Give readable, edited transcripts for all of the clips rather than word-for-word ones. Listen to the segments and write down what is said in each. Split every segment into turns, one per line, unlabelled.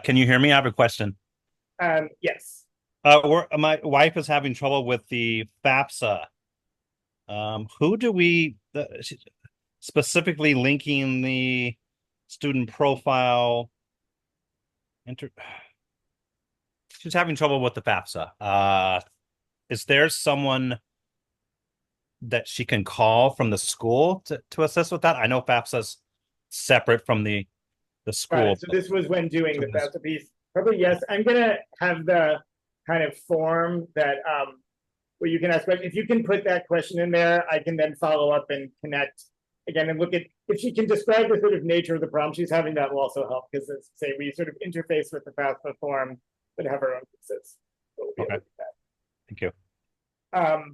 Can you hear me? I have a question.
Yes.
My wife is having trouble with the FAFSA. Who do specifically linking the student profile? Inter, she's having trouble with the FAFSA. Is there someone that she can call from the school to assist with that? I know FAFSA's separate from the
Got it.
school.
So this was when doing the FAFSA piece. Probably yes. I'm gonna have the kind of form that where you can ask questions. If you can put that question in there, I can then follow up and connect again and look at if she can describe the sort of nature of the problem she's having. That will also help because, as say, we sort of interface with the FAFSA form, but have our own pieces. So we'll be able
Okay,
to do
thank you.
that.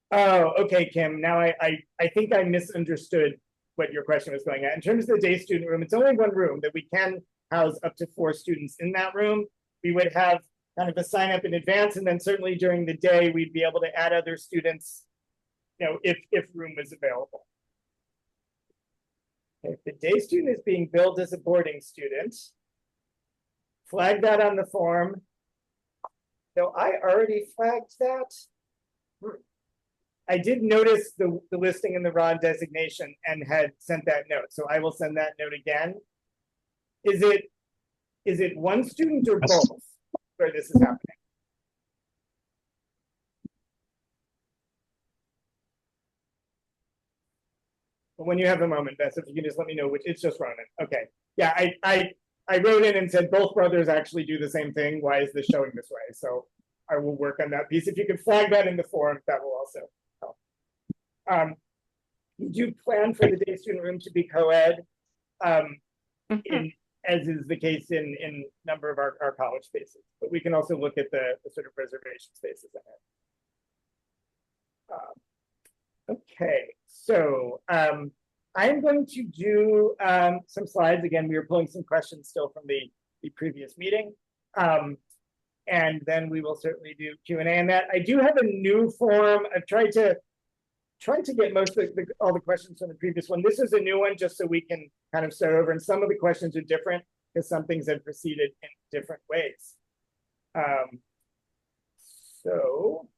Oh, okay, Kim. Now I think I misunderstood what your question was going at. In terms of the day student room, it's only one room that we can house up to 4 students in that room. We would have kind of a sign up in advance, and then certainly during the day we'd be able to add other students, if room was available. If the day student is being billed as a boarding student, flag that on the form. Though I already flagged that. I did notice the listing in the RON designation and had sent that note. So I will send that note again. Is it one student or both where this is happening? But when you have a moment, Beth, if you can just let me know which, it's just Ronan. Okay. Yeah, I wrote in and said both brothers actually do the same thing. Why is this showing this way? So I will work on that piece. If you can flag that in the forum, that will also help. You do plan for the day student room to be co-ed, as is the case in a number of our college spaces. But we can also look at the sort of reservation spaces in it. Okay, so I'm going to do some slides. Again, we are pulling some questions still from the previous meeting. And then we will certainly do Q&A on that. I do have a new form. I've tried to get most of all the questions from the previous one. This is a new one just so we can kind of start over. And some of the questions are different because some things have proceeded in different ways. So,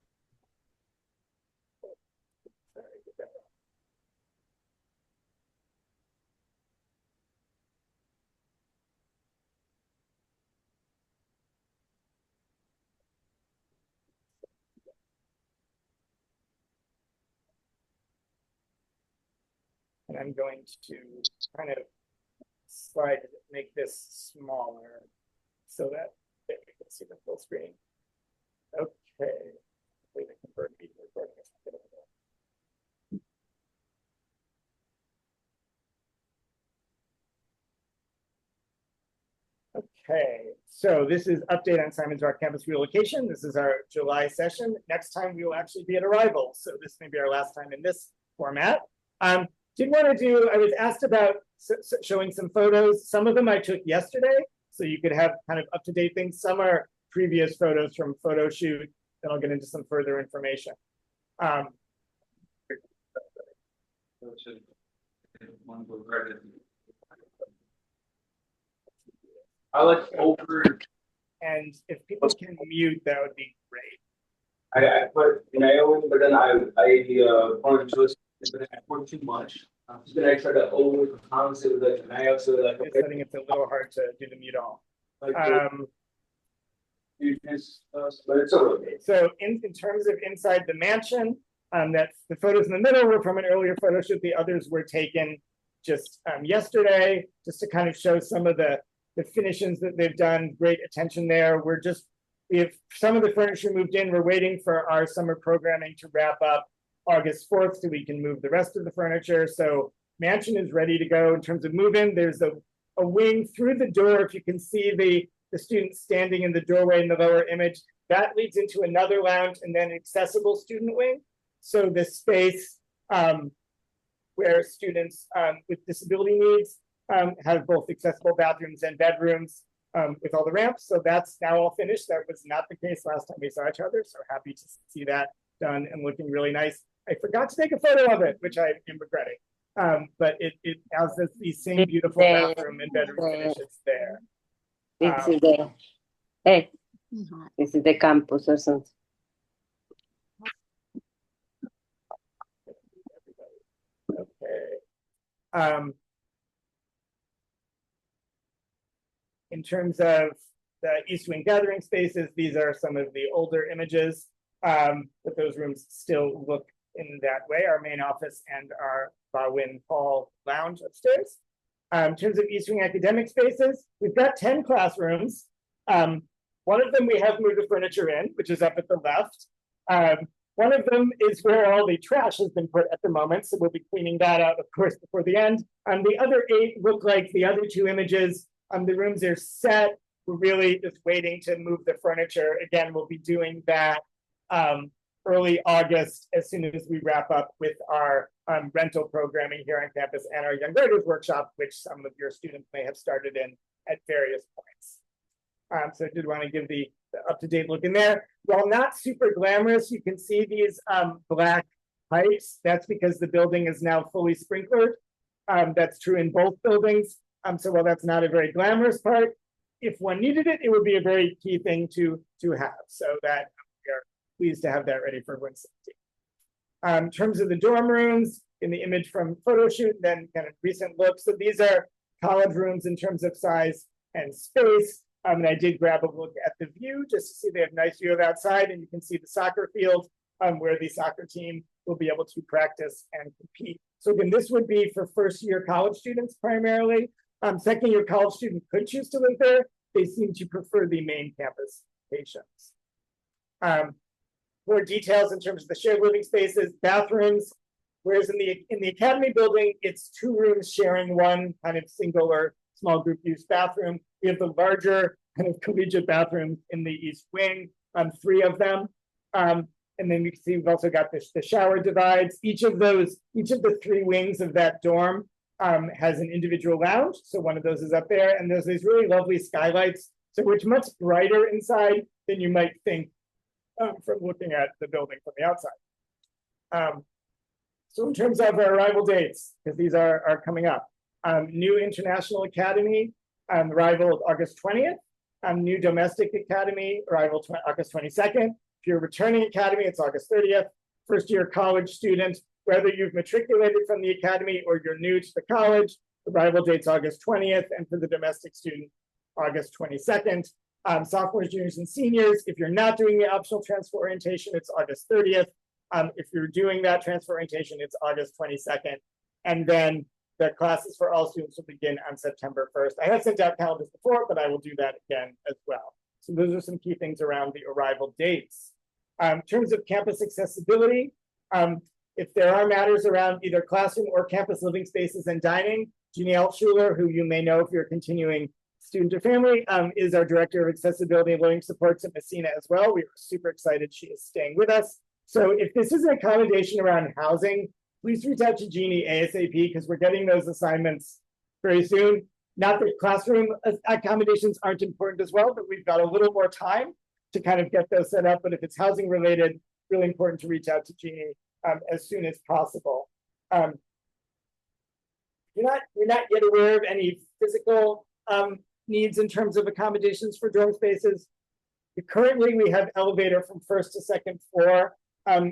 and I'm going to kind of make this smaller so that we can see the full screen. Okay. Wait, I convert media recording. Okay, so this is update on Simons Rock campus relocation. This is our July session. Next time we will actually be at Arrival, so this may be our last time in this format. Did want to do, I was asked about showing some photos. Some of them I took yesterday, so you could have kind of up-to-date things. Some are previous photos from photo shoot, then I'll get into some further information.
I like over.
And if people can mute, that would be great.
I put Naomi, but then I wanted to put too much. Then I tried to overcompensate with it, and I also like.
I think it's a little hard to do the mute all.
Like, but it's okay.
So in terms of inside the mansion, that's the photos in the middle were from an earlier photo shoot. The others were taken just yesterday, just to kind of show some of the finishes that they've done. Great attention there. We have some of the furniture moved in. We're waiting for our summer programming to wrap up August 4th so we can move the rest of the furniture. So mansion is ready to go in terms of move-in. There's a wing through the door. If you can see the students standing in the doorway in the lower image, that leads into another lounge and then accessible student wing. So the space where students with disability needs have both accessible bathrooms and bedrooms with all the ramps. So that's now all finished. That was not the case last time we saw each other. So happy to see that done and looking really nice. I forgot to take a photo of it, which I am regretting. But it has these same beautiful bathroom and bedroom finishes there.
This is the, hey, this is the campus or something.
Okay. In terms of the East Wing gathering spaces, these are some of the older images, but those rooms still look in that way, our main office and our Bawin Hall lounge upstairs. In terms of East Wing academic spaces, we've got 10 classrooms. One of them we have moved the furniture in, which is up at the left. One of them is where all the trash has been put at the moment, so we'll be cleaning that out, of course, before the end. The other 8 look like the other 2 images. The rooms are set. We're really just waiting to move the furniture. Again, we'll be doing that early August as soon as we wrap up with our rental programming here on campus and our Young Writers Workshop, which some of your students may have started in at various points. So I did want to give the up-to-date look in there. While not super glamorous, you can see these black pipes. That's because the building is now fully sprinklered. That's true in both buildings. So while that's not a very glamorous part, if one needed it, it would be a very key thing to have. So that we are pleased to have that ready for everyone's safety. In terms of the dorm rooms, in the image from photo shoot, then kind of recent looks. So these are college rooms in terms of size and space. And I did grab a look at the view just to see they have nice view of outside, and you can see the soccer field where the soccer team will be able to practice and compete. So again, this would be for first-year college students primarily. Second-year college students could choose to live there. They seem to prefer the main campus locations. More details in terms of the shared living spaces, bathrooms. Whereas in the academy building, it's 2 rooms sharing one kind of single or small group use bathroom. We have the larger kind of collegiate bathroom in the East Wing, 3 of them. And then you can see we've also got the shower divides. Each of the 3 wings of that dorm has an individual lounge. So one of those is up there, and there's these really lovely skylights. So it's much brighter inside than you might think from looking at the building from the outside. So in terms of our arrival dates, because these are coming up, New International Academy, arrival August 20th. New Domestic Academy, arrival August 22nd. If you're returning academy, it's August 30th. First year college student, whether you've matriculated from the academy or you're new to the college, arrival date's August 20th, and for the domestic student, August 22nd. Sophomores, juniors, and seniors, if you're not doing the optional transfer orientation, it's August 30th. If you're doing that transfer orientation, it's August 22nd. And then the classes for all students will begin on September 1st. I have sent out calendars before, but I will do that again as well. So those are some key things around the arrival dates. In terms of campus accessibility, if there are matters around either classroom or campus living spaces and dining, Jeannie Altschuler, who you may know if you're a continuing student or family, is our Director of Accessibility and Learning Supports at Messina as well. We are super excited she is staying with us. So if this is an accommodation around housing, please reach out to Jeannie ASAP because we're getting those assignments very soon. Not that classroom accommodations aren't important as well, but we've got a little more time to kind of get those set up. But if it's housing related, really important to reach out to Jeannie as soon as possible. You're not yet aware of any physical needs in terms of accommodations for dorm spaces. Currently, we have elevator from 1st to 2nd floor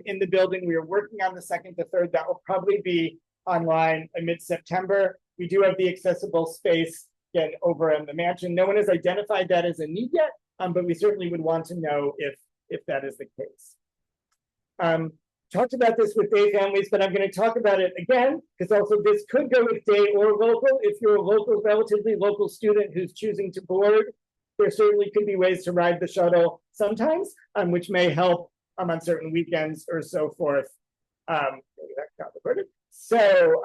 in the building. We are working on the 2nd to 3rd. That will probably be online in mid-September. We do have the accessible space again over in the mansion. No one has identified that as a need yet, but we certainly would want to know if that is the case. Talked about this with day families, but I'm going to talk about it again because also this could go with day or local. If you're a local, relatively local student who's choosing to board, there certainly could be ways to ride the shuttle sometimes, which may help on certain weekends or so forth. Maybe that got recorded. So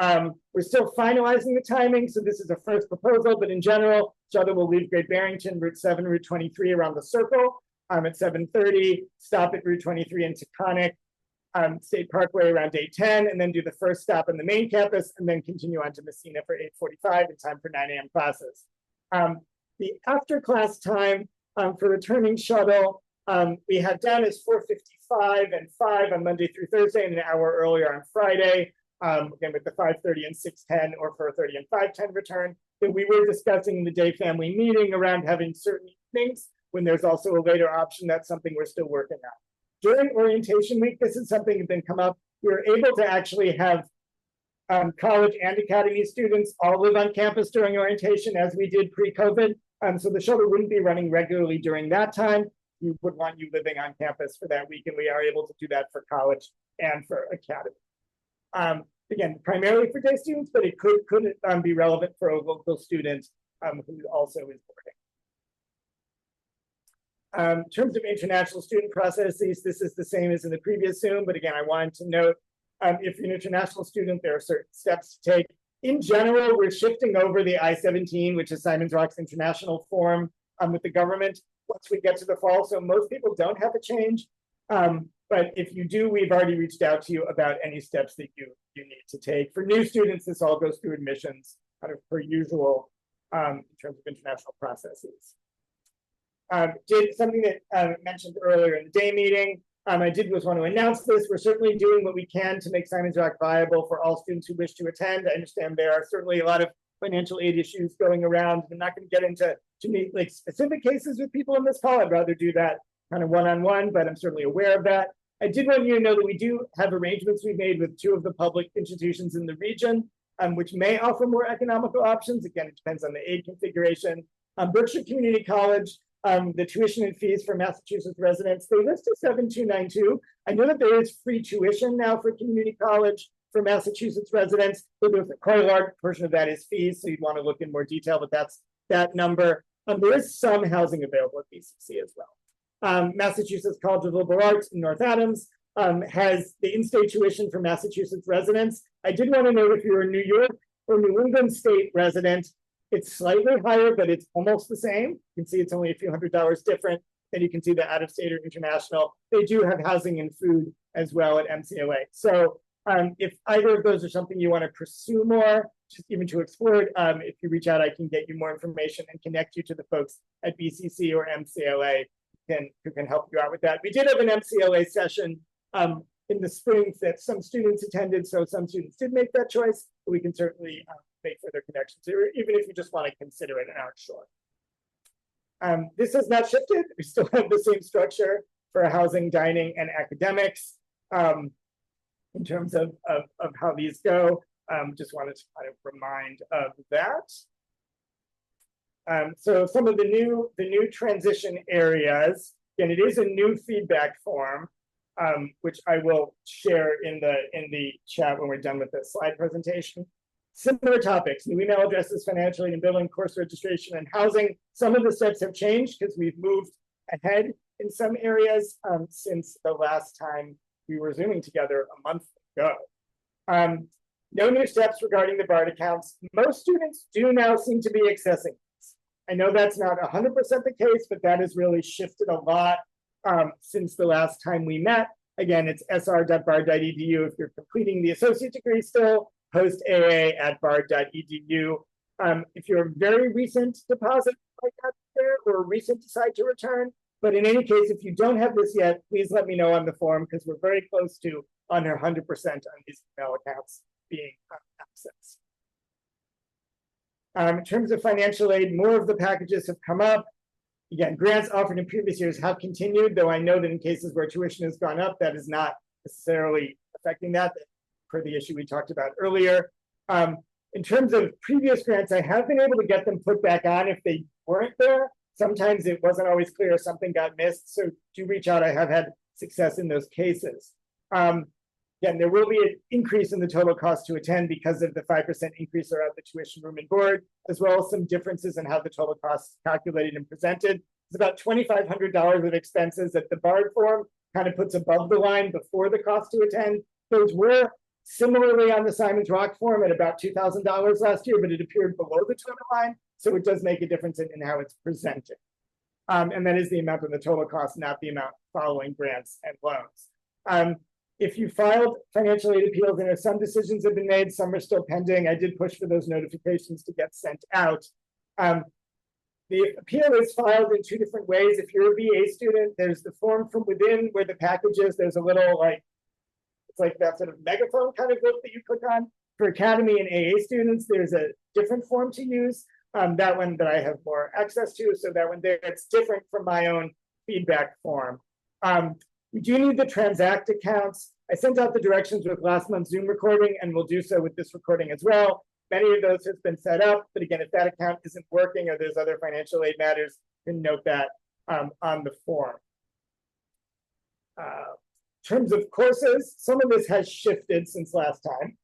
we're still finalizing the timing. So this is a first proposal, but in general, shuttle will leave Great Barrington, Route 7, Route 23 around the circle at 7:30, stop at Route 23 in Taconic, State Parkway around 8:10, and then do the first stop on the main campus, and then continue on to Messina for 8:45 in time for 9 a.m. classes. The after class time for returning shuttle, we have down as 4:55 and 5 on Monday through Thursday, and an hour earlier on Friday. Again, with the 5:30 and 6:10 or 4:30 and 5:10 return. that we were discussing in the day family meeting around having certain things when there's also a later option. That's something we're still working on. During orientation week, this is something that been come up. We were able to actually have college and academy students all live on campus during orientation as we did pre-COVID. So the shuttle wouldn't be running regularly during that time. We would want you living on campus for that week, and we are able to do that for college and for academy. Again, primarily for day students, but it could be relevant for a local student who also is boarding. In terms of international student processes, this is the same as in the previous Zoom, but again, I wanted to note, if you're an international student, there are certain steps to take. In general, we're shifting over the I-17, which is Simon's Rock's international form with the government once we get to the fall. So most people don't have a change. But if you do, we've already reached out to you about any steps that you need to take. For new students, this all goes through admissions, kind of per usual in terms of international processes. Did something that I mentioned earlier in the day meeting. I did just want to announce this. We're certainly doing what we can to make Simon's Rock viable for all students who wish to attend. I understand there are certainly a lot of financial aid issues going around. I'm not going to get into like specific cases with people in this call. I'd rather do that kind of one-on-one, but I'm certainly aware of that. I did want you to know that we do have arrangements we've made with 2 of the public institutions in the region, which may offer more economical options. Again, it depends on the aid configuration. Berkshire Community College, the tuition and fees for Massachusetts residents, they list as 7292. I know that there is free tuition now for community college for Massachusetts residents, but there's quite a large portion of that is fees, so you'd want to look in more detail, but that's that number. There is some housing available at BCC as well. Massachusetts College of Liberal Arts in North Adams has the in-state tuition for Massachusetts residents. I did want to note if you're a New York or New England state resident, it's slightly higher, but it's almost the same. You can see it's only a few $100s different. Then you can see the out-of-state or international. They do have housing and food as well at MCLA. So if either of those are something you want to pursue more, just even to explore it, if you reach out, I can get you more information and connect you to the folks at BCC or MCLA who can help you out with that. We did have an MCLA session in the spring that some students attended, so some students did make that choice, but we can certainly make further connections, or even if you just want to consider it and aren't sure. This has not shifted. We still have the same structure for housing, dining, and academics in terms of how these go. Just wanted to kind of remind of that. So some of the new transition areas, and it is a new feedback form, which I will share in the chat when we're done with the slide presentation. Similar topics: new email addresses, financial aid and billing, course registration, and housing. Some of the steps have changed because we've moved ahead in some areas since the last time we were Zooming together a month ago. No new steps regarding the BART accounts. Most students do now seem to be accessing this. I know that's not 100% the case, but that has really shifted a lot since the last time we met. Again, it's sr.bard.edu if you're completing the associate degree still, post AA at bard.edu. If you're a very recent deposit like that there, or a recent decide to return, but in any case, if you don't have this yet, please let me know on the form because we're very close to under 100% on these email accounts being accessed. In terms of financial aid, more of the packages have come up. Again, grants offered in previous years have continued, though I know that in cases where tuition has gone up, that is not necessarily affecting that, per the issue we talked about earlier. In terms of previous grants, I have been able to get them put back on if they weren't there. Sometimes it wasn't always clear, something got missed, so do reach out. I have had success in those cases. Again, there will be an increase in the total cost to attend because of the 5% increase around the tuition, room, and board, as well as some differences in how the total cost is calculated and presented. It's about $2,500 of expenses that the BARD form kind of puts above the line before the cost to attend. Those were similarly on the Simon's Rock form at about $2,000 last year, but it appeared below the total line, so it does make a difference in how it's presented. And that is the amount of the total cost, not the amount following grants and loans. If you filed financial aid appeals, and some decisions have been made, some are still pending. I did push for those notifications to get sent out. The appeal is filed in 2 different ways. If you're a VA student, there's the form from within where the package is. There's a little it's like that sort of megaphone kind of look that you click on. For Academy and AA students, there's a different form to use. that one that I have more access to. So that one there, it's different from my own feedback form. We do need the Transact accounts. I sent out the directions with last month's Zoom recording, and we'll do so with this recording as well. Many of those have been set up, but again, if that account isn't working or there's other financial aid matters, you can note that on the form. In terms of courses, some of this has shifted since last time.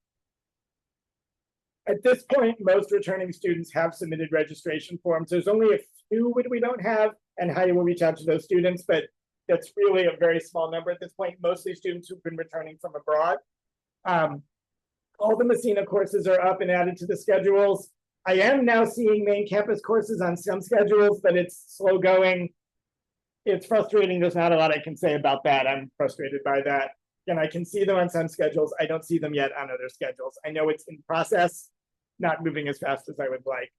At this point, most returning students have submitted registration forms. There's only a few which we don't have, and Heidi will reach out to those students, but that's really a very small number at this point, mostly students who've been returning from abroad. All the Messina courses are up and added to the schedules. I am now seeing main campus courses on some schedules, but it's slow going. It's frustrating. There's not a lot I can say about that. I'm frustrated by that. And I can see them on some schedules. I don't see them yet on other schedules. I know it's in process, not moving as fast as I would like.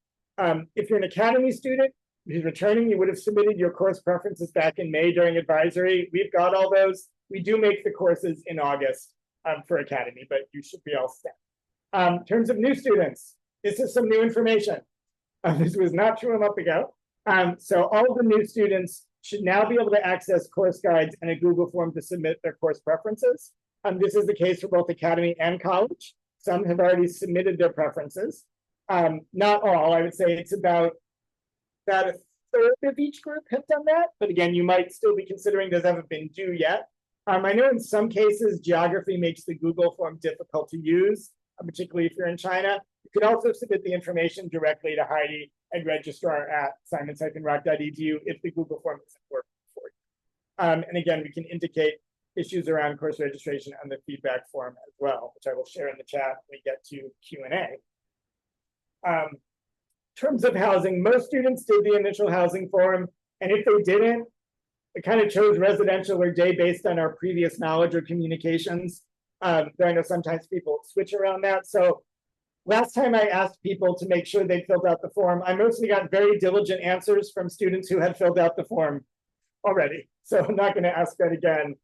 If you're an academy student who's returning, you would have submitted your course preferences back in May during advisory. We've got all those. We do make the courses in August for academy, but you should be all set. In terms of new students, this is some new information. This was not true a month ago. So all of the new students should now be able to access course guides and a Google form to submit their course preferences. This is the case for both academy and college. Some have already submitted their preferences. Not all, I would say it's about a third of each group have done that. But again, you might still be considering those haven't been due yet. I know in some cases, geography makes the Google form difficult to use, particularly if you're in China. You could also submit the information directly to Heidi and registrar at simons-rock.edu if the Google form isn't working for you. And again, we can indicate issues around course registration on the feedback form as well, which I will share in the chat when we get to Q&A. In terms of housing, most students did the initial housing form, and if they didn't, they kind of chose residential or day based on our previous knowledge or communications. I know sometimes people switch around that. So last time I asked people to make sure they filled out the form, I mostly got very diligent answers from students who had filled out the form already. So I'm not going to ask that again.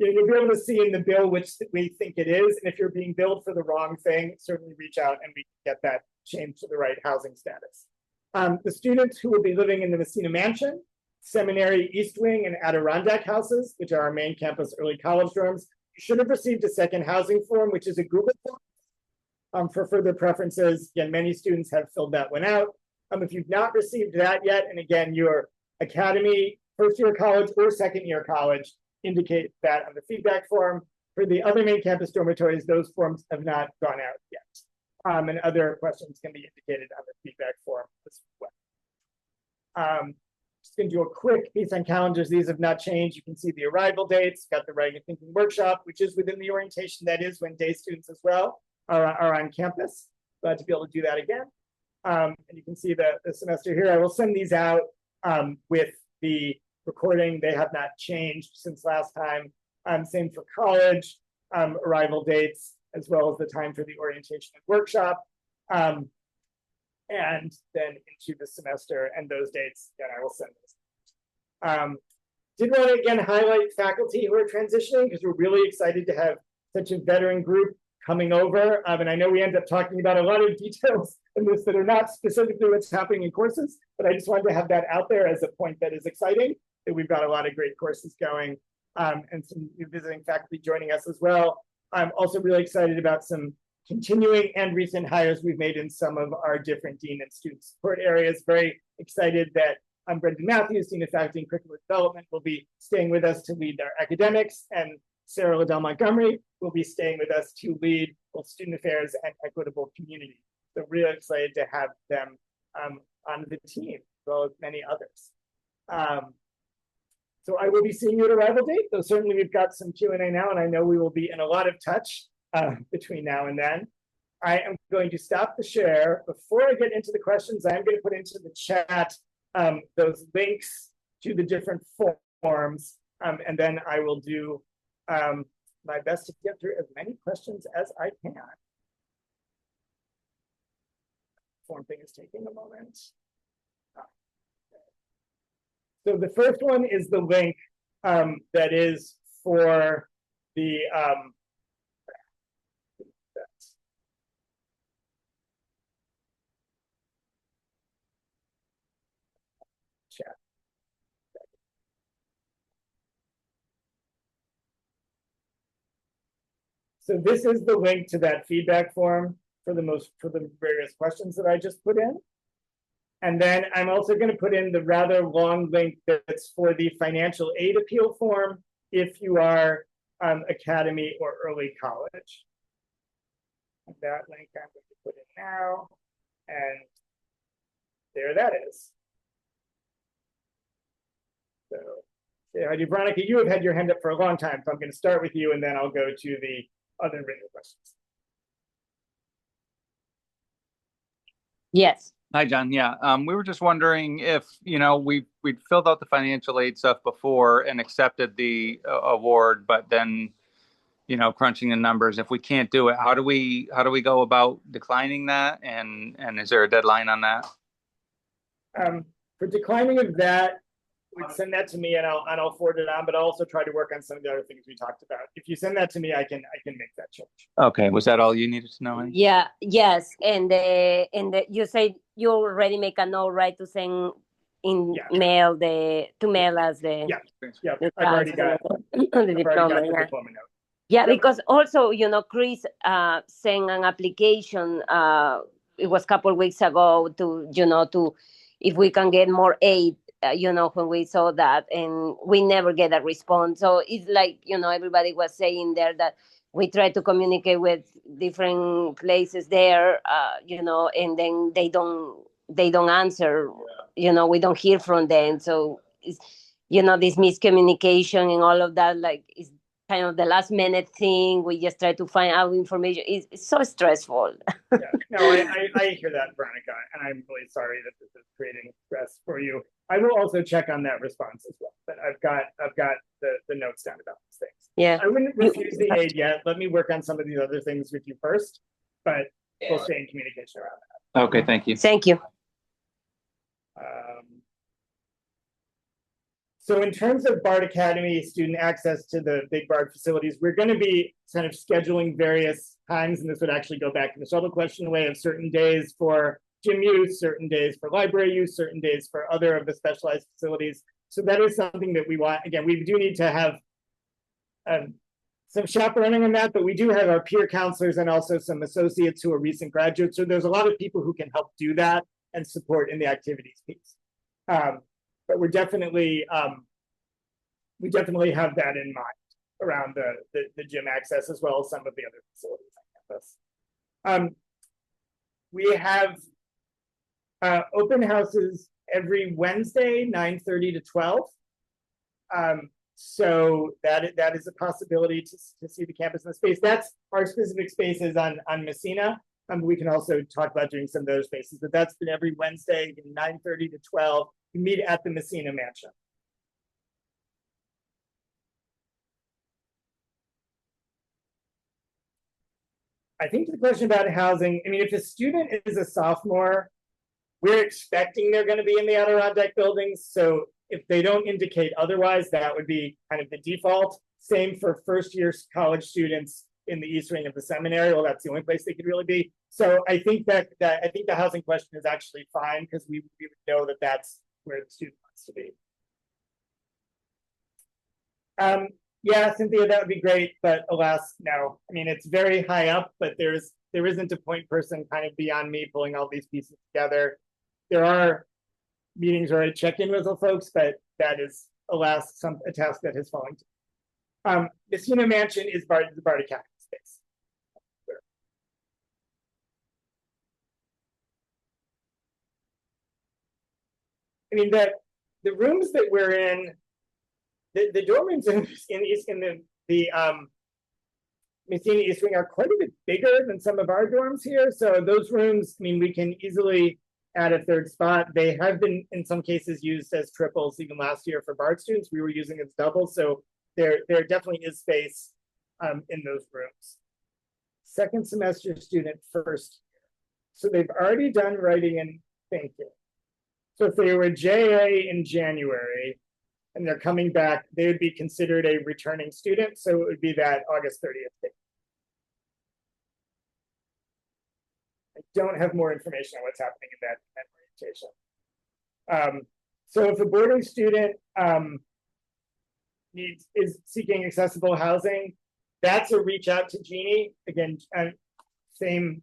You'll be able to see in the bill which we think it is. And if you're being billed for the wrong thing, certainly reach out and we can get that changed to the right housing status. The students who will be living in the Messina Mansion, Seminary East Wing, and Adirondack houses, which are our main campus early college dorms, you should have received a second housing form, which is a Google form for further preferences. Again, many students have filled that one out. If you've not received that yet, and again, your academy, first year college or second year college, indicate that on the feedback form. For the other main campus dormitories, those forms have not gone out yet. And other questions can be indicated on the feedback form as well. Just going to do a quick piece on calendars. These have not changed. You can see the arrival dates, got the Writing and Thinking workshop, which is within the orientation. That is when day students as well are on campus. Glad to be able to do that again. And you can see the semester here. I will send these out with the recording. They have not changed since last time. Same for college, arrival dates, as well as the time for the orientation and workshop. And then into the semester and those dates, again, I will send those. Did want to again highlight faculty who are transitioning because we're really excited to have such a veteran group coming over. And I know we end up talking about a lot of details in this that are not specifically what's happening in courses, but I just wanted to have that out there as a point that is exciting, that we've got a lot of great courses going and some new visiting faculty joining us as well. I'm also really excited about some continuing and recent hires we've made in some of our different dean and student support areas. Very excited that Brendan Matthews, Dean of Faculty and Curricular Development, will be staying with us to lead our academics, and Sarah Liddell Montgomery will be staying with us to lead both student affairs and equitable community. So really excited to have them on the team, as well as many others. So I will be seeing you at arrival date, though certainly we've got some Q&A now, and I know we will be in a lot of touch between now and then. I am going to stop the share. Before I get into the questions, I am going to put into the chat those links to the different forms, and then I will do my best to get through as many questions as I can. Form thing is taking a moment. So the first one is the link that is for the chat. So this is the link to that feedback form for the various questions that I just put in. And then I'm also going to put in the rather long link that's for the financial aid appeal form if you are academy or early college. And that link I'm going to put in now. And there that is. So, Veronica, you have had your hand up for a long time, so I'm going to start with you, and then I'll go to the other written questions.
Yes.
Hi, John. Yeah, we were just wondering if, we'd filled out the financial aid stuff before and accepted the award, but then, crunching the numbers, if we can't do it, how do we go about declining that? And is there a deadline on that?
For declining of that, would send that to me and I'll forward it on, but I'll also try to work on some of the other things we talked about. If you send that to me, I can make that change.
Okay, was that all you needed to know?
Yeah. Yes. And you said you already make a note, right, to send in mail mail us the
I've already got
the diploma.
the diploma note.
Yeah, because also, Chris sent an application. It was a couple of weeks ago to if we can get more aid. When we saw that, and we never get a response. So it's like, everybody was saying there that we try to communicate with different places there, and then they don't answer. We don't hear from them. So it's, this miscommunication and all of that, like, is kind of the last minute thing. We just try to find out information. It's so stressful.
Yeah, no, I hear that, Veronica, and I'm really sorry that this is creating stress for you. I will also check on that response as well, but I've got the notes down about these things.
Yeah,
I wouldn't refuse the aid yet. Let me work on some of these other things with you first, but we'll stay in communication around that.
Okay, thank you.
Thank you.
So in terms of Bard Academy student access to the Big Bard facilities, we're going to be kind of scheduling various times, and this would actually go back to the shuttle question way of certain days for gym use, certain days for library use, certain days for other of the specialized facilities. So that is something that we want. Again, we do need to have some chaperoning on that, but we do have our peer counselors and also some associates who are recent graduates. So there's a lot of people who can help do that and support in the activities piece. But we're definitely, we definitely have that in mind around the gym access as well as some of the other facilities on campus. We have open houses every Wednesday, 9:30 to 12. So that is a possibility to see the campus in the space. That's our specific spaces on Messina. We can also talk about doing some of those spaces, but that's been every Wednesday, 9:30 to 12. We meet at the Messina Mansion. I think the question about housing, I mean, if a student is a sophomore, we're expecting they're going to be in the Adirondack buildings. So if they don't indicate otherwise, that would be kind of the default. Same for first year college students in the East Wing of the seminary. Well, that's the only place they could really be. So I think that I think the housing question is actually fine because we would know that that's where the student wants to be. Yeah, Cynthia, that would be great, but alas, no. I mean, it's very high up, but there isn't a point person kind of beyond me pulling all these pieces together. There are meetings where I check in with the folks, but that is, alas, a task that has fallen to. Messina Mansion is the Bard Academy space. I mean, the rooms that we're in, the dorm rooms in the Messina East Wing are quite a bit bigger than some of our dorms here. So those rooms, I mean, we can easily add a third spot. They have been, in some cases, used as triples. Even last year for Bard students, we were using as doubles. So there definitely is space in those rooms. Second semester student first. So they've already done writing and thinking. So if they were JA in January, and they're coming back, they would be considered a returning student. So it would be that August 30th date. I don't have more information on what's happening in that orientation. So if a boarding student is seeking accessible housing, that's a reach out to Jeannie. Again, same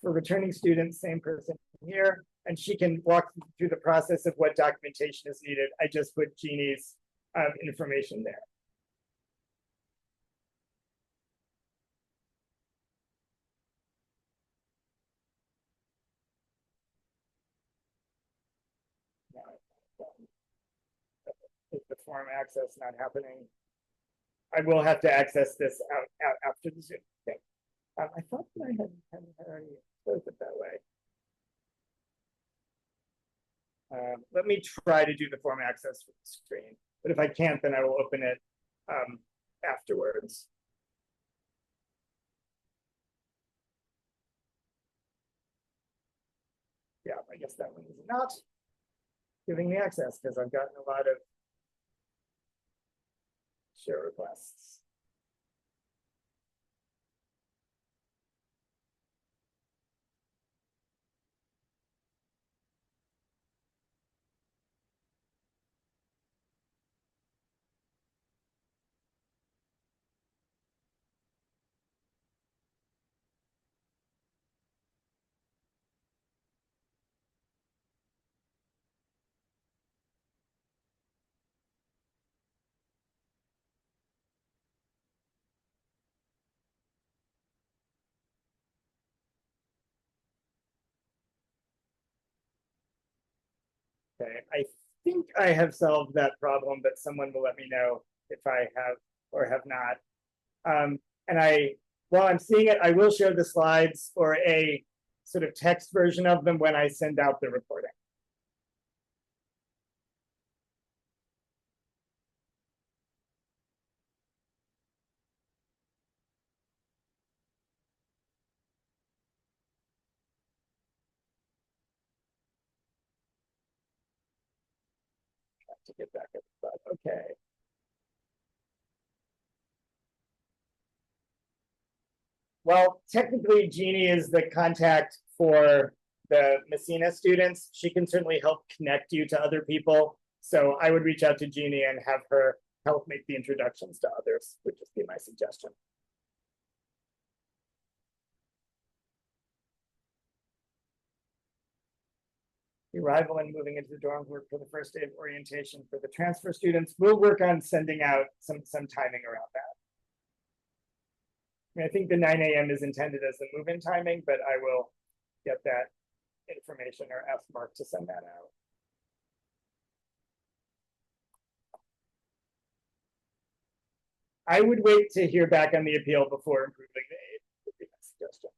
for returning students, same person here, and she can walk through the process of what documentation is needed. I just put Jeannie's information there. Is the form access not happening? I will have to access this out after the Zoom. Okay. I thought that I had already closed it that way. Let me try to do the form access for the screen, but if I can't, then I will open it afterwards. Yeah, I guess that one is not giving me access because I've gotten a lot of share requests. Okay, I think I have solved that problem, but someone will let me know if I have or have not. And while I'm seeing it, I will share the slides or a sort of text version of them when I send out the recording. To get back at the slide. Okay. Well, technically, Jeannie is the contact for the Messina students. She can certainly help connect you to other people. So I would reach out to Jeannie and have her help make the introductions to others, would just be my suggestion. The arrival and moving into the dorm work for the first day of orientation for the transfer students. We'll work on sending out some timing around that. I mean, I think the 9 a.m. is intended as the move-in timing, but I will get that information or ask Mark to send that out. I would wait to hear back on the appeal before improving the aid, would be my suggestion.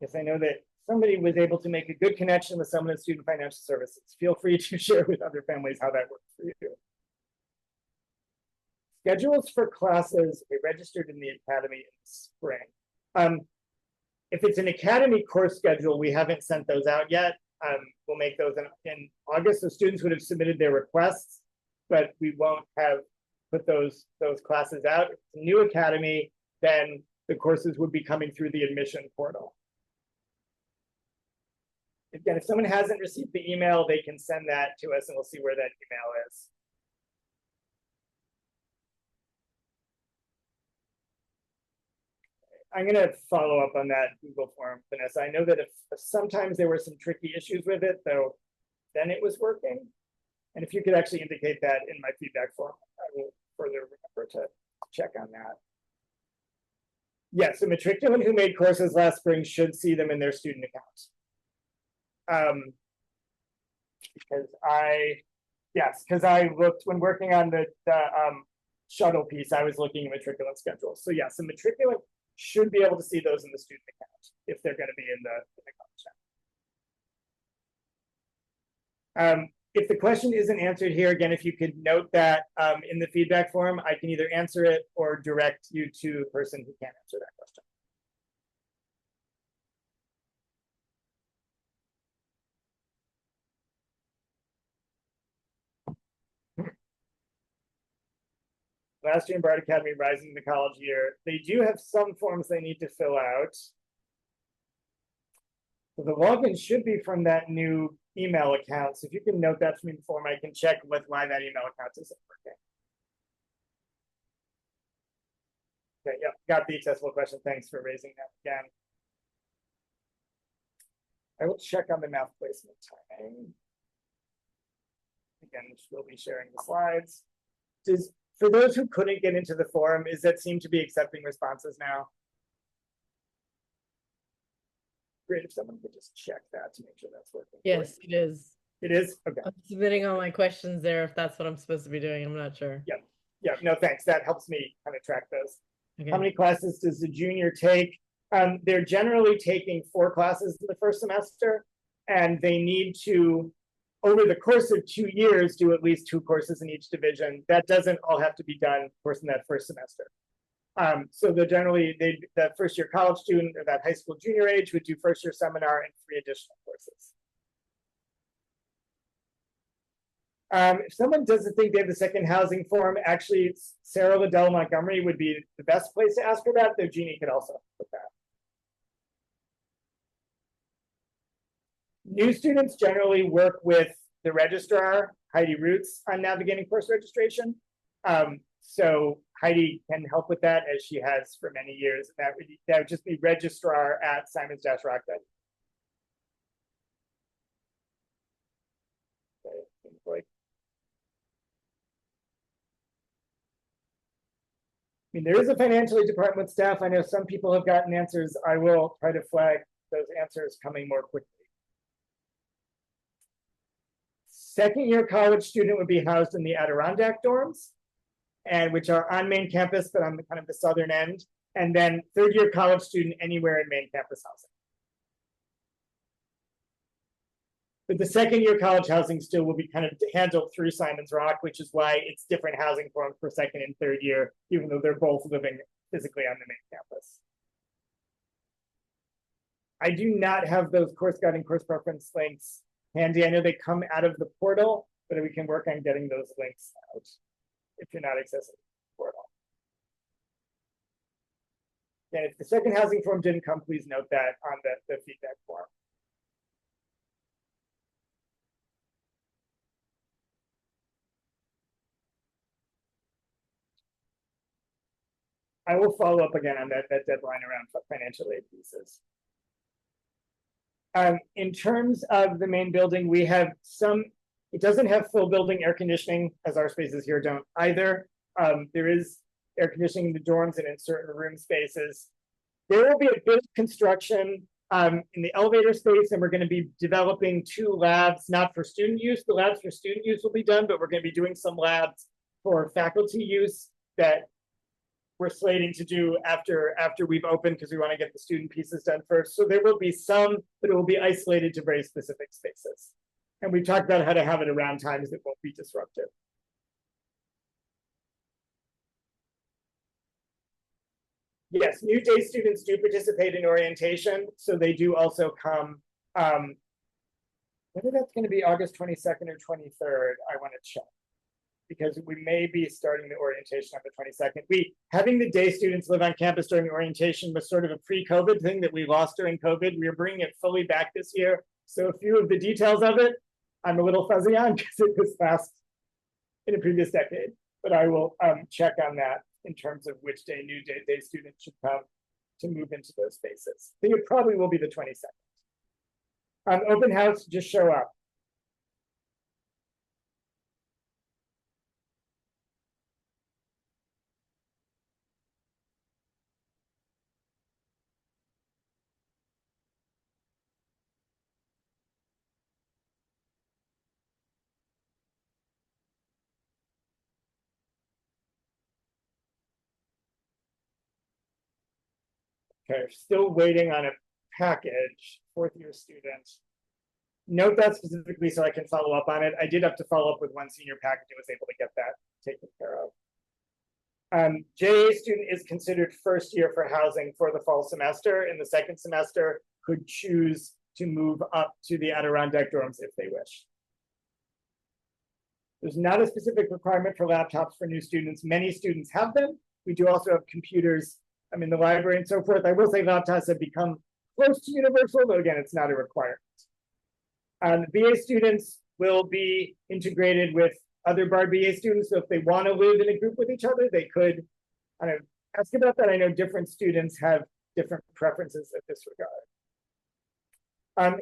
Yes, I know that somebody was able to make a good connection with someone in student financial services. Feel free to share with other families how that works for you. Schedules for classes we registered in the academy in the spring. If it's an academy course schedule, we haven't sent those out yet. We'll make those in August. So students would have submitted their requests, but we won't have put those classes out. If it's a new academy, then the courses would be coming through the admission portal. Again, if someone hasn't received the email, they can send that to us and we'll see where that email is. I'm going to follow up on that Google form, Vanessa. I know that if sometimes there were some tricky issues with it, though, then it was working. And if you could actually indicate that in my feedback form, I will further remember to check on that. Yes, a matriculant who made courses last spring should see them in their student accounts. Because I looked when working on the shuttle piece, I was looking at matriculant schedules. So yes, a matriculant should be able to see those in the student account if they're going to be in the content. If the question isn't answered here, again, if you could note that in the feedback form, I can either answer it or direct you to a person who can answer that question. last year in Bard Academy, rising the college year. They do have some forms they need to fill out. So the login should be from that new email account. So if you can note that for me in the form, I can check with why that email account isn't working. Okay, yep, got the accessible question. Thanks for raising that again. I will check on the math placement timing. Again, we'll be sharing the slides. For those who couldn't get into the forum, is that seem to be accepting responses now? Great, if someone could just check that to make sure that's working.
Yes, it is.
It is? Okay.
I'm submitting all my questions there if that's what I'm supposed to be doing. I'm not sure.
Yeah, no, thanks. That helps me kind of track those.
Okay.
How many classes does the junior take? They're generally taking 4 classes in the first semester, and they need to, over the course of 2 years, do at least 2 courses in each division. That doesn't all have to be done, of course, in that first semester. So they're generally, that first year college student or that high school junior age would do first year seminar and 3 additional courses. If someone doesn't think they have the second housing form, actually, Sarah Liddell Montgomery would be the best place to ask her that, though Jeannie could also put that. New students generally work with the registrar, Heidi Roots, on navigating course registration. So Heidi can help with that, as she has for many years. That would just be registrar@simons-rock.edu. Okay, I mean, there is a financial aid department with staff. I know some people have gotten answers. I will try to flag those answers coming more quickly. Second year college student would be housed in the Adirondack dorms, and which are on main campus, but on the kind of the southern end. And then third year college student anywhere in main campus housing. But the second year college housing still will be kind of handled through Simons Rock, which is why it's different housing forms for second and third year, even though they're both living physically on the main campus. I do not have those course guide and course preference links handy. I know they come out of the portal, but we can work on getting those links out if you're not accessing the portal. And if the second housing form didn't come, please note that on the feedback form. I will follow up again on that deadline around financial aid pieces. In terms of the main building, we have it doesn't have full building air conditioning, as our spaces here don't either. There is air conditioning in the dorms and in certain room spaces. There will be a bit of construction in the elevator space, and we're going to be developing 2 labs, not for student use. The labs for student use will be done, but we're going to be doing some labs for faculty use that we're slating to do after we've opened, because we want to get the student pieces done first. So there will be some, but it will be isolated to very specific spaces. And we've talked about how to have it around times that won't be disruptive. Yes, new day students do participate in orientation, so they do also come. Whether that's going to be August 22nd or 23rd, I want to check, because we may be starting the orientation on the 22nd. Having the day students live on campus during orientation was sort of a pre-COVID thing that we lost during COVID. We are bringing it fully back this year. So a few of the details of it, I'm a little fuzzy on, because it was passed in a previous decade. But I will check on that in terms of which day new day students should come to move into those spaces. I think it probably will be the 22nd. Open house, just show up. Okay, still waiting on a package, 4th year students. Note that specifically so I can follow up on it. I did have to follow up with one senior package and was able to get that taken care of. JA student is considered first year for housing for the fall semester. In the second semester, could choose to move up to the Adirondack dorms if they wish. There's not a specific requirement for laptops for new students. Many students have them. We do also have computers in the library and so forth. I will say laptops have become close to universal, though again, it's not a requirement. The BA students will be integrated with other BARD BA students. So if they want to live in a group with each other, they could kind of ask about that. I know different students have different preferences in this regard.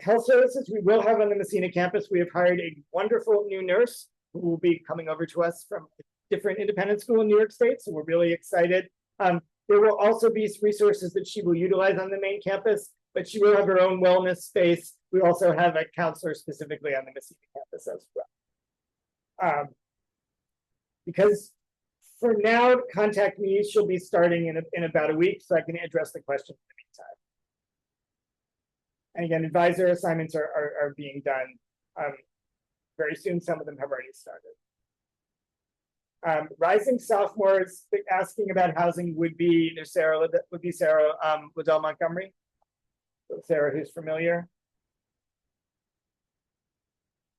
Health services, we will have on the Messina campus. We have hired a wonderful new nurse who will be coming over to us from a different independent school in New York State. So we're really excited. There will also be resources that she will utilize on the main campus, but she will have her own wellness space. We also have a counselor specifically on the Messina campus as well. Because for now, Contact Me, she'll be starting in about a week, so I can address the question in the meantime. And again, advisor assignments are being done very soon. Some of them have already started. Rising sophomores asking about housing would be Sarah Liddell Montgomery. So Sarah, who's familiar.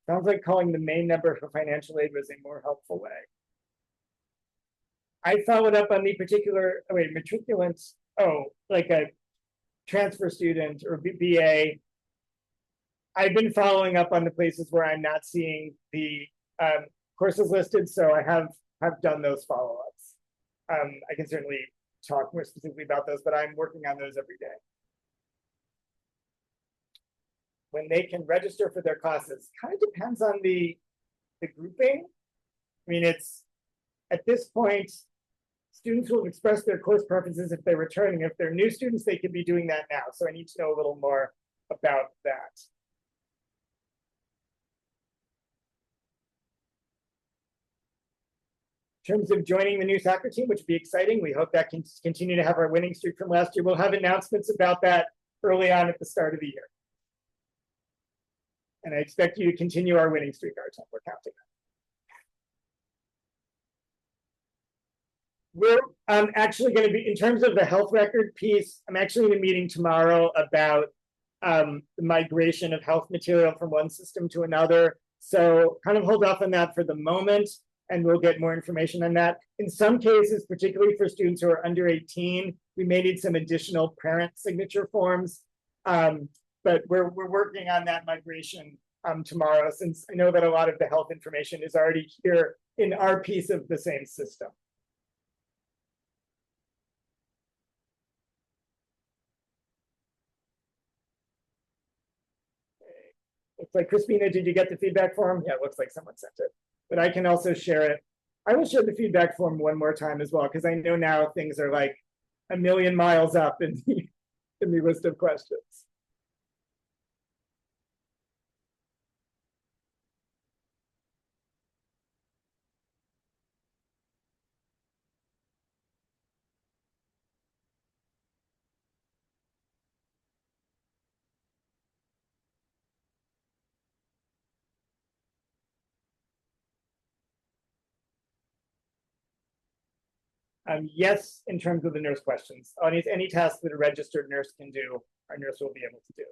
Sounds like calling the main number for financial aid was a more helpful way. I followed up on the particular, matriculants, like a transfer student or BA. I've been following up on the places where I'm not seeing the courses listed, so I have done those follow-ups. I can certainly talk more specifically about those, but I'm working on those every day. When they can register for their classes, kind of depends on the grouping. I mean, it's at this point, students will express their course preferences if they're returning. If they're new students, they can be doing that now. So I need to know a little more about that. In terms of joining the new soccer team, which would be exciting, we hope that can continue to have our winning streak from last year. We'll have announcements about that early on at the start of the year. And I expect you to continue our winning streak, Artem. We're counting on it. We're actually going to be, in terms of the health record piece, I'm actually in a meeting tomorrow about the migration of health material from one system to another. So kind of hold off on that for the moment, and we'll get more information on that. In some cases, particularly for students who are under 18, we may need some additional parent signature forms. But we're working on that migration tomorrow, since I know that a lot of the health information is already here in our piece of the same system. Looks like Crispina, did you get the feedback form? Yeah, it looks like someone sent it, but I can also share it. I will share the feedback form one more time as well, because I know now things are like a million miles up in the list of questions. Yes, in terms of the nurse questions. On any task that a registered nurse can do, our nurse will be able to do.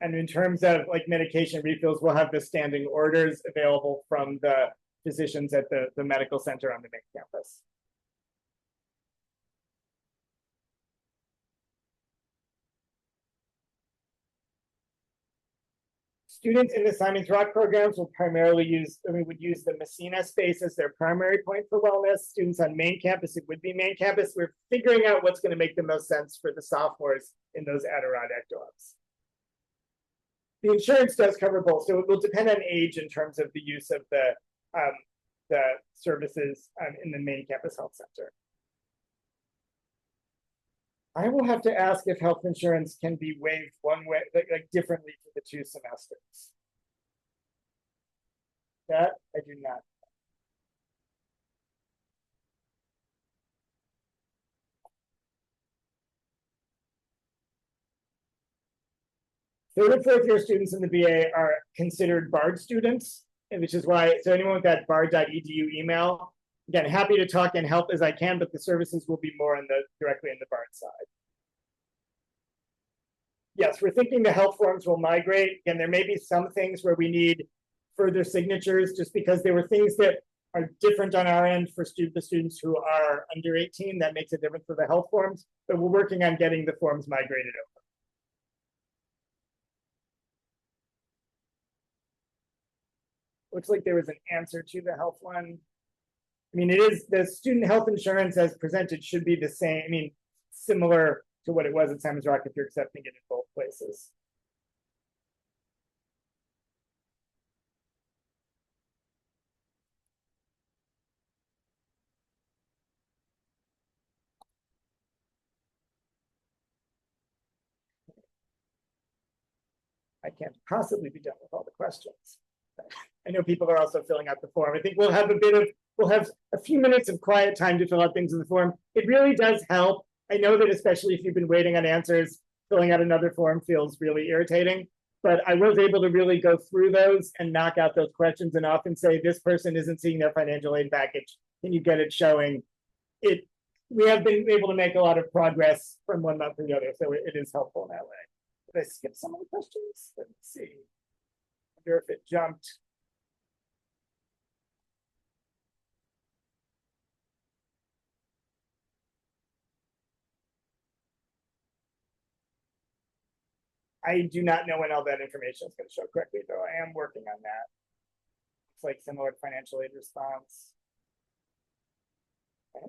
And in terms of like medication refills, we'll have the standing orders available from the physicians at the medical center on the main campus. Students in the Simon's Rock programs will primarily would use the Messina space as their primary point for wellness. Students on main campus, it would be main campus. We're figuring out what's going to make the most sense for the sophomores in those Adirondack dorms. The insurance does cover both, so it will depend on age in terms of the use of the services in the main campus health center. I will have to ask if health insurance can be waived one way, like differently for the 2 semesters. That I do not. Third and fourth year students in the BA are considered BARD students, which is why, so anyone with that bard.edu email, again, happy to talk and help as I can, but the services will be more directly in the BARD side. Yes, we're thinking the health forms will migrate, and there may be some things where we need further signatures, just because there were things that are different on our end for the students who are under 18. That makes a difference for the health forms, but we're working on getting the forms migrated over. Looks like there was an answer to the health one. I mean, it is the student health insurance as presented should be the same. I mean, similar to what it was at Simon's Rock if you're accepting it in both places. I can't possibly be done with all the questions. I know people are also filling out the form. I think we'll have a few minutes of quiet time to fill out things in the form. It really does help. I know that especially if you've been waiting on answers, filling out another form feels really irritating, but I was able to really go through those and knock out those questions and often say, this person isn't seeing their financial aid package. Can you get it showing? We have been able to make a lot of progress from one month to the other, so it is helpful in that way. Did I skip some of the questions? Let me see. I wonder if it jumped. I do not know when all that information is going to show correctly, though. I am working on that. It's like similar to financial aid response. Okay.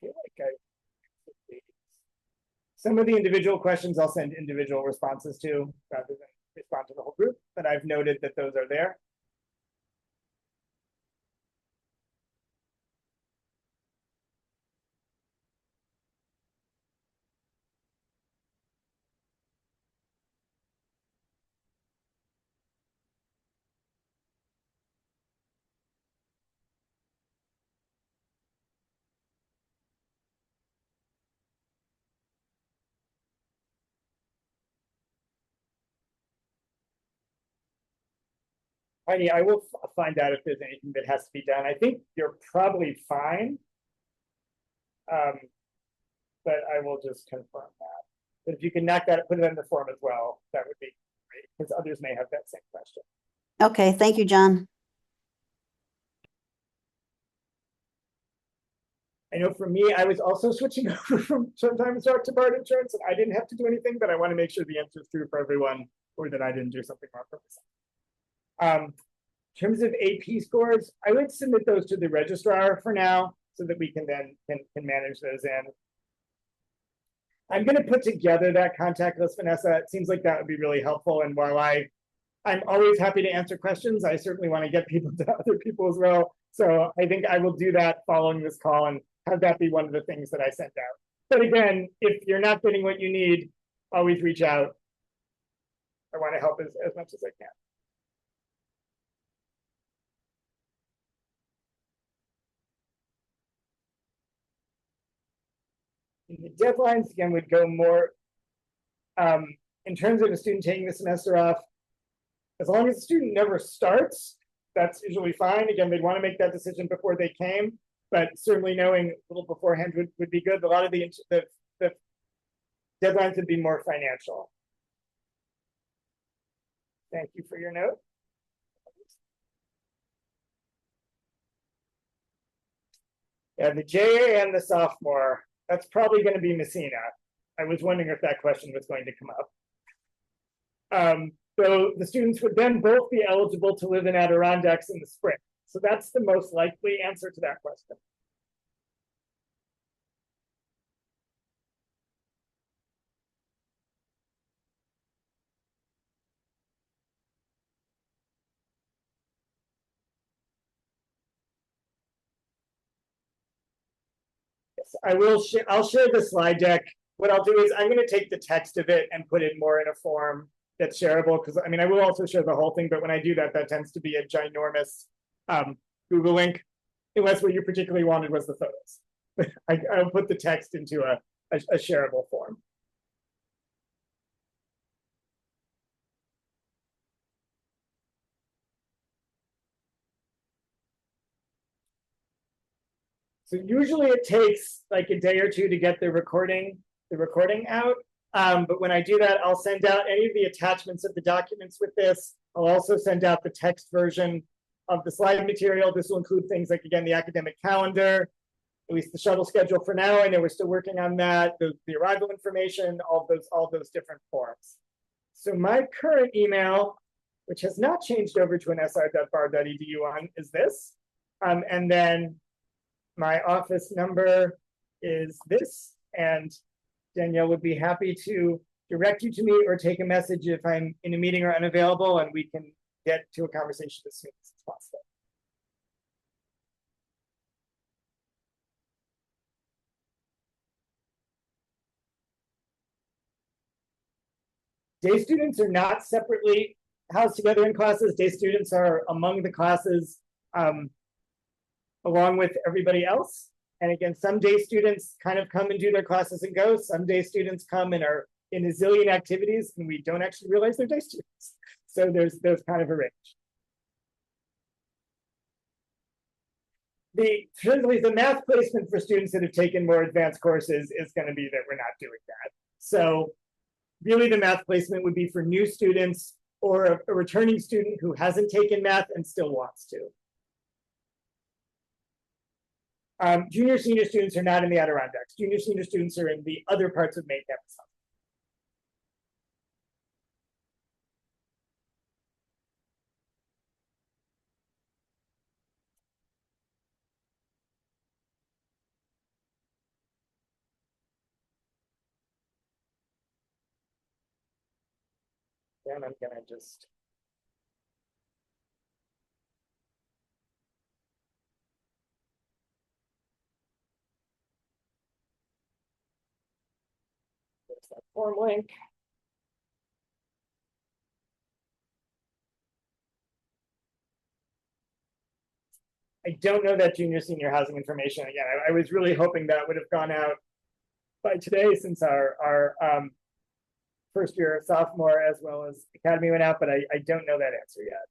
I feel like some of the individual questions I'll send individual responses to rather than respond to the whole group, but I've noted that those are there. Heidi, I will find out if there's anything that has to be done. I think you're probably fine. But I will just confirm that. But if you can knock that, put it in the form as well, that would be great, because others may have that same question.
Okay, thank you, John.
I know for me, I was also switching over from Simon's Rock to Bard Insurance, and I didn't have to do anything, but I want to make sure the answer is true for everyone, or that I didn't do something wrong for myself. In terms of AP scores, I would submit those to the registrar for now, so that we can then can manage those in. I'm going to put together that contact list, Vanessa. It seems like that would be really helpful. And while I'm always happy to answer questions, I certainly want to get people to other people as well. So I think I will do that following this call and have that be one of the things that I send out. But again, if you're not getting what you need, always reach out. I want to help as much as I can. The deadlines again would go more in terms of a student taking the semester off. As long as the student never starts, that's usually fine. Again, they'd want to make that decision before they came, but certainly knowing a little beforehand would be good. A lot of the deadlines would be more financial. Thank you for your note. Yeah, the JA and the sophomore, that's probably going to be Messina. I was wondering if that question was going to come up. So the students would then both be eligible to live in Adirondacks in the spring. So that's the most likely answer to that question. Yes, I'll share the slide deck. What I'll do is I'm going to take the text of it and put it more in a form that's shareable, because I mean, I will also share the whole thing, but when I do that, that tends to be a ginormous Google link, unless what you particularly wanted was the photos. I'll put the text into a shareable form. So usually it takes like a day or two to get the recording the recording out. But when I do that, I'll send out any of the attachments of the documents with this. I'll also send out the text version of the slide material. This will include things like, again, the academic calendar, at least the shuttle schedule for now. I know we're still working on that, the arrival information, all those different forms. So my current email, which has not changed over to an sr.bar.edu on, is this. And then my office number is this. And Danielle would be happy to direct you to me or take a message if I'm in a meeting or unavailable, and we can get to a conversation as soon as possible. Day students are not separately housed together in classes. Day students are among the classes along with everybody else. And again, some day students kind of come and do their classes and go. Some day students come and are in a zillion activities, and we don't actually realize they're day students. So there's kind of a range. The math placement for students that have taken more advanced courses is going to be that we're not doing that. So really the math placement would be for new students or a returning student who hasn't taken math and still wants to. Junior, senior students are not in the Adirondacks. Junior, senior students are in the other parts of main campus. And I'm gonna just there's that form link. I don't know that junior senior housing information. Again, I was really hoping that would have gone out by today, since our first year sophomore as well as academy went out, but I don't know that answer yet.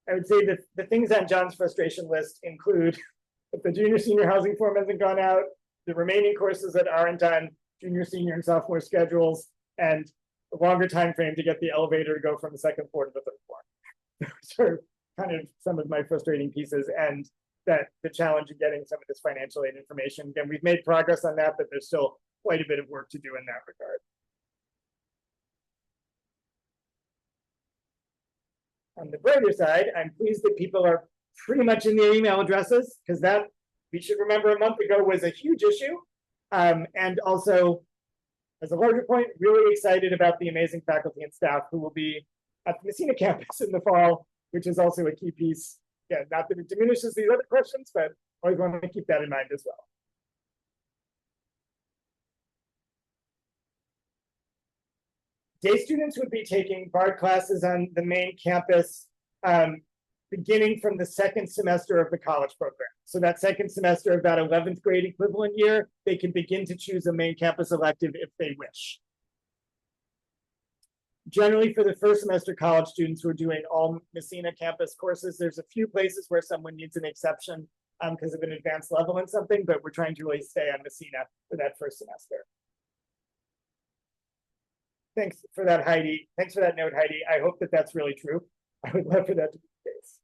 I would say that the things on John's frustration list include if the junior senior housing form hasn't gone out, the remaining courses that aren't on junior, senior, and sophomore schedules, and a longer time frame to get the elevator to go from the second floor to the third floor. Those are kind of some of my frustrating pieces, and that the challenge of getting some of this financial aid information. Again, we've made progress on that, but there's still quite a bit of work to do in that regard. On the brighter side, I'm pleased that people are pretty much in their email addresses, because that, we should remember, a month ago was a huge issue. And also, as a larger point, really excited about the amazing faculty and staff who will be at the Messina campus in the fall, which is also a key piece. Yeah, not that it diminishes these other questions, but always want to keep that in mind as well. Day students would be taking BARD classes on the main campus beginning from the second semester of the college program. So that second semester of that 11th grade equivalent year, they can begin to choose a main campus elective if they wish. Generally, for the first semester college students who are doing all Messina campus courses, there's a few places where someone needs an exception because of an advanced level in something, but we're trying to really stay on Messina for that first semester. Thanks for that, Heidi. Thanks for that note, Heidi. I hope that that's really true. I would love for that to be the case.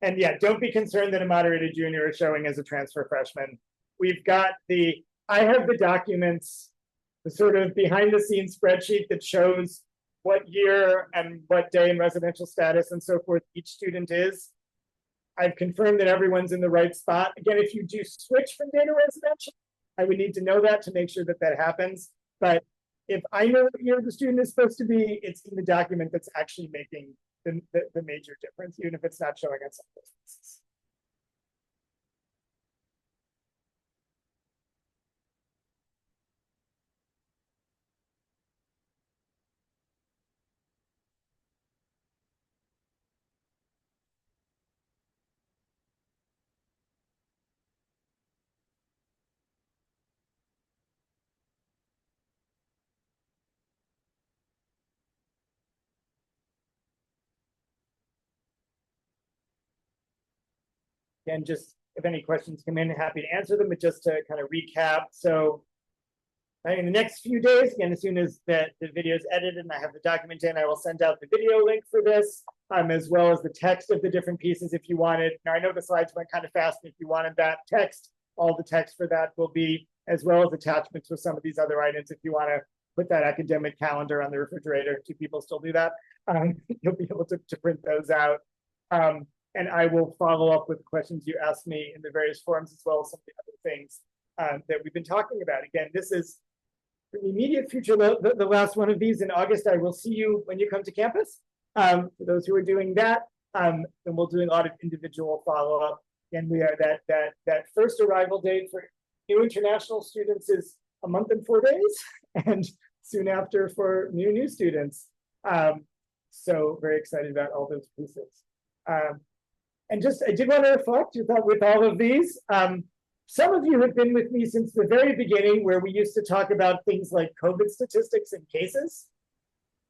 And yeah, don't be concerned that a moderated junior is showing as a transfer freshman. We've got I have the documents, the sort of behind the scenes spreadsheet that shows what year and what day and residential status and so forth each student is. I've confirmed that everyone's in the right spot. Again, if you do switch from day to residential, I would need to know that to make sure that that happens. But if I know what year the student is supposed to be, it's in the document that's actually making the major difference, even if it's not showing on some of those pieces. again, just if any questions come in, happy to answer them, but just to kind of recap. So in the next few days, again, as soon as the video is edited and I have the document in, I will send out the video link for this, as well as the text of the different pieces if you wanted. Now, I know the slides went kind of fast, and if you wanted that text, all the text for that will be, as well as attachments with some of these other items. If you want to put that academic calendar on the refrigerator, do people still do that? You'll be able to print those out. And I will follow up with questions you asked me in the various forums, as well as some of the other things that we've been talking about. Again, this is for the immediate future, the last one of these. In August, I will see you when you come to campus. For those who are doing that, and we'll do a lot of individual follow-up. And we are that first arrival date for new international students is a month and 4 days, and soon after for new students. So very excited about all those pieces. And just, I did want to reflect with all of these. Some of you have been with me since the very beginning, where we used to talk about things like COVID statistics and cases.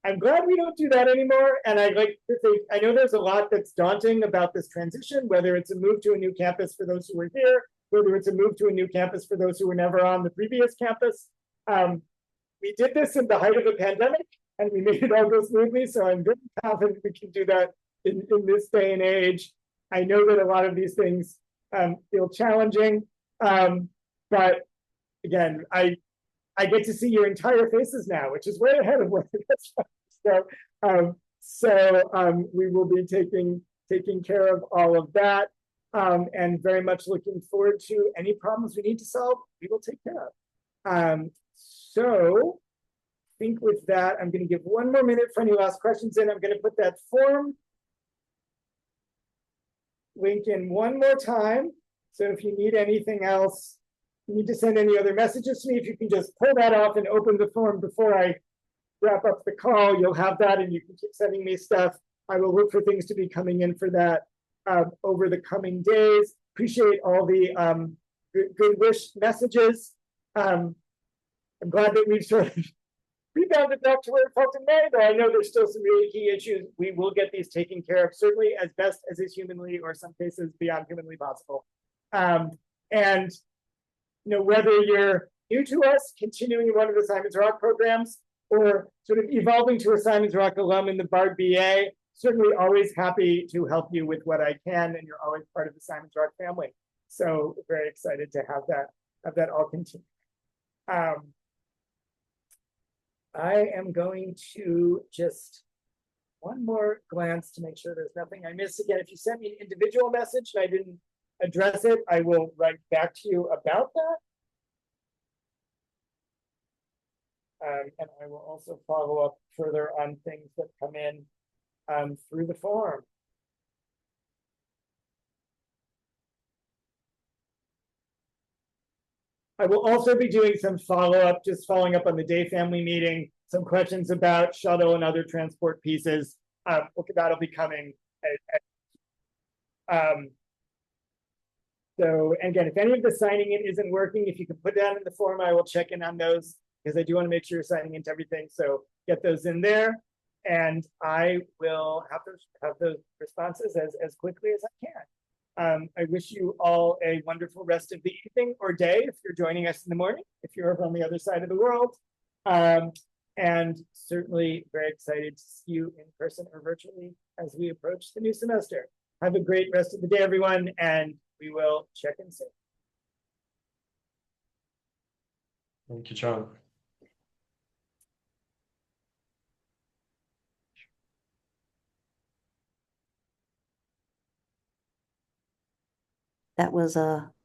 I'm glad we don't do that anymore. And I like to think, I know there's a lot that's daunting about this transition, whether it's a move to a new campus for those who are here, whether it's a move to a new campus for those who were never on the previous campus. We did this in the height of the pandemic, and we made it all go smoothly. So I'm very confident we can do that in this day and age. I know that a lot of these things feel challenging, but again, I get to see your entire faces now, which is way ahead of what it is. So we will be taking care of all of that, and very much looking forward to any problems we need to solve. We will take care of. So I think with that, I'm going to give 1 more minute for any last questions in. I'm going to put that form link in one more time. So if you need anything else, you need to send any other messages to me, if you can just pull that off and open the form before I wrap up the call, you'll have that, and you can keep sending me stuff. I will look for things to be coming in for that over the coming days. Appreciate all the good wish messages. I'm glad that we've sort of rebounded back to where it felt in May, though I know there's still some really key issues. We will get these taken care of, certainly as best as is humanly, or some cases beyond humanly possible. And whether you're new to us, continuing one of the Simons Rock programs, or sort of evolving to a Simons Rock alum in the Bard BA, certainly always happy to help you with what I can, and you're always part of the Simons Rock family. So very excited to have that all continue. I am going to just one more glance to make sure there's nothing I missed. Again, if you sent me an individual message and I didn't address it, I will write back to you about that. And I will also follow up further on things that come in through the form. I will also be doing some follow-up, just following up on the Day family meeting, some questions about shuttle and other transport pieces. That'll be coming. So, and again, if any of the signing in isn't working, if you can put that in the form, I will check in on those, because I do want to make sure you're signing into everything. So get those in there, and I will have those responses as quickly as I can. I wish you all a wonderful rest of the evening or day if you're joining us in the morning, if you're over on the other side of the world. And certainly very excited to see you in person or virtually as we approach the new semester. Have a great rest of the day, everyone, and we will check in soon.
Thank you, John.
That was a